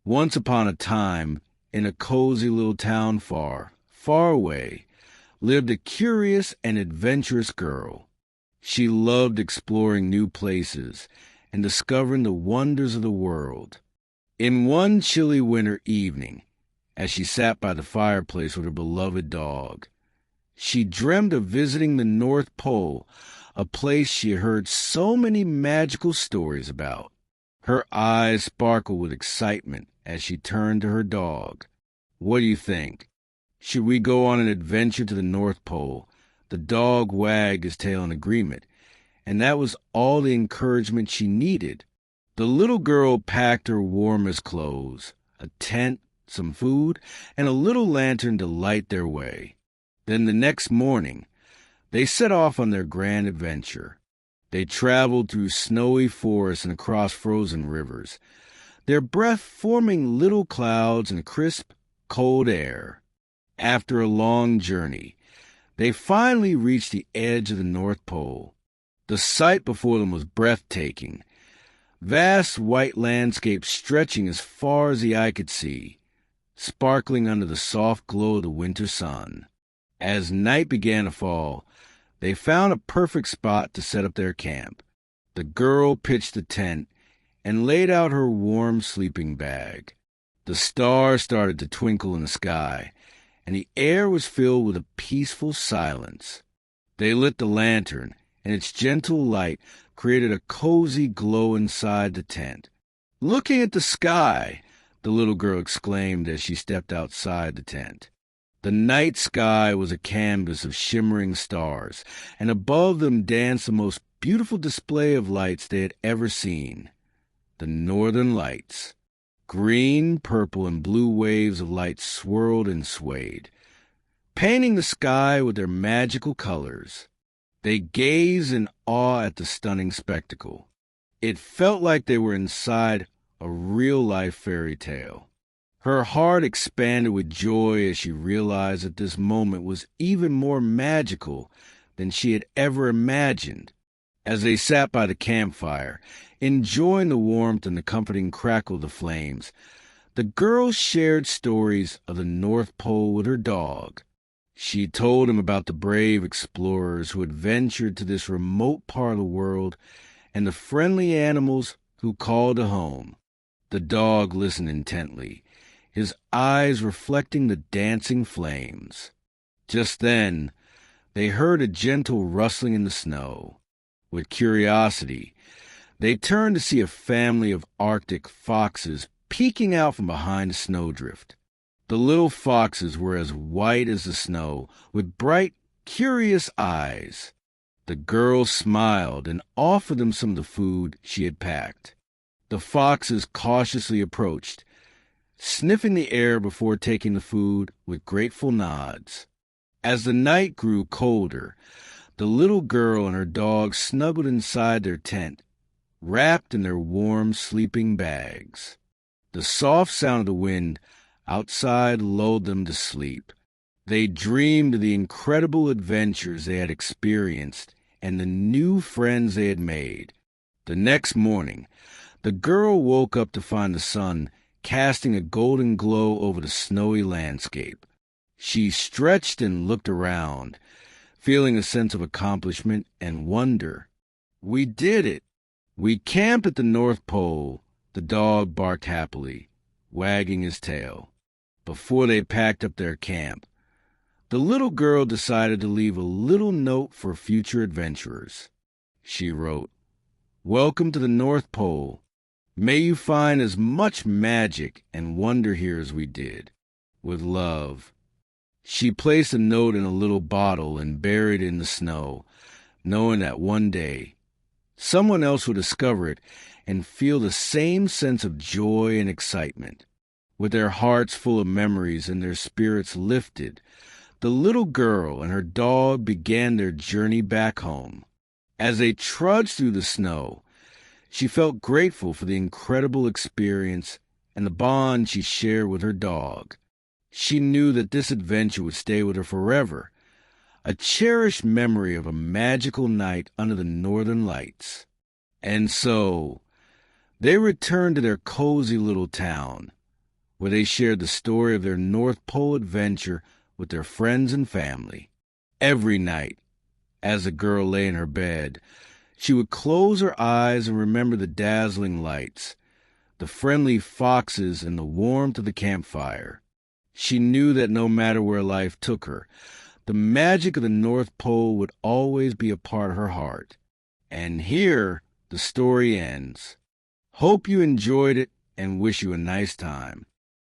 Once upon a time, in a cozy little town far, far away, lived a curious and adventurous girl. She loved exploring new places and discovering the wonders of the world. In one chilly winter evening, as she sat by the fireplace with her beloved dog, she dreamed of visiting the North Pole, a place she had heard so many magical stories about. Her eyes sparkled with excitement as she turned to her dog. "What do you think? Should we go on an adventure to the North Pole?" The dog wagged his tail in agreement, and that was all the encouragement she needed. The little girl packed her warmest clothes, a tent, some food, and a little lantern to light their way. Then the next morning, they set off on their grand adventure. They traveled through snowy forests and across frozen rivers, their breath forming little clouds in crisp, cold air. After a long journey, they finally reached the edge of the North Pole. The sight before them was breathtaking. Vast white landscapes stretching as far as the eye could see, sparkling under the soft glow of the winter sun. As night began to fall, they found a perfect spot to set up their camp. The girl pitched the tent and laid out her warm sleeping bag. The stars started to twinkle in the sky, and the air was filled with a peaceful silence. They lit the lantern, and its gentle light created a cozy glow inside the tent. "Looking at the sky," the little girl exclaimed as she stepped outside the tent. The night sky was a canvas of shimmering stars, and above them danced the most beautiful display of lights they had ever seen. The Northern Lights. Green, purple, and blue waves of light swirled and swayed, painting the sky with their magical colors. They gazed in awe at the stunning spectacle. It felt like they were inside a real-life fairy tale. Her heart expanded with joy as she realized that this moment was even more magical than she had ever imagined. As they sat by the campfire, enjoying the warmth and the comforting crackle of the flames, the girl shared stories of the North Pole with her dog. She told him about the brave explorers who had ventured to this remote part of the world and the friendly animals who called to home. The dog listened intently, his eyes reflecting the dancing flames. Just then, they heard a gentle rustling in the snow. With curiosity, they turned to see a family of Arctic foxes peeking out from behind a snowdrift. The little foxes were as white as the snow, with bright, curious eyes. The girl smiled and offered them some of the food she had packed. The foxes cautiously approached, sniffing the air before taking the food with grateful nods. As the night grew colder, the little girl and her dog snuggled inside their tent, wrapped in their warm sleeping bags. The soft sound of the wind outside lulled them to sleep. They dreamed of the incredible adventures they had experienced and the new friends they had made. The next morning, the girl woke up to find the sun casting a golden glow over the snowy landscape. She stretched and looked around, feeling a sense of accomplishment and wonder. "We did it! We camped at the North Pole," the dog barked happily, wagging his tail. Before they packed up their camp, the little girl decided to leave a little note for future adventurers. She wrote, "Welcome to the North Pole. May you find as much magic and wonder here as we did. With love." She placed a note in a little bottle and buried it in the snow, knowing that one day someone else would discover it and feel the same sense of joy and excitement. With their hearts full of memories and their spirits lifted, the little girl and her dog began their journey back home. As they trudged through the snow, she felt grateful for the incredible experience and the bond she shared with her dog. She knew that this adventure would stay with her forever, a cherished memory of a magical night under the Northern Lights. And so, they returned to their cozy little town, where they shared the story of their North Pole adventure with their friends and family. Every night, as the girl lay in her bed, she would close her eyes and remember the dazzling lights, the friendly foxes, and the warmth of the campfire. She knew that no matter where life took her, the magic of the North Pole would always be a part of her heart. And here the story ends. Hope you enjoyed it and wish you a nice time.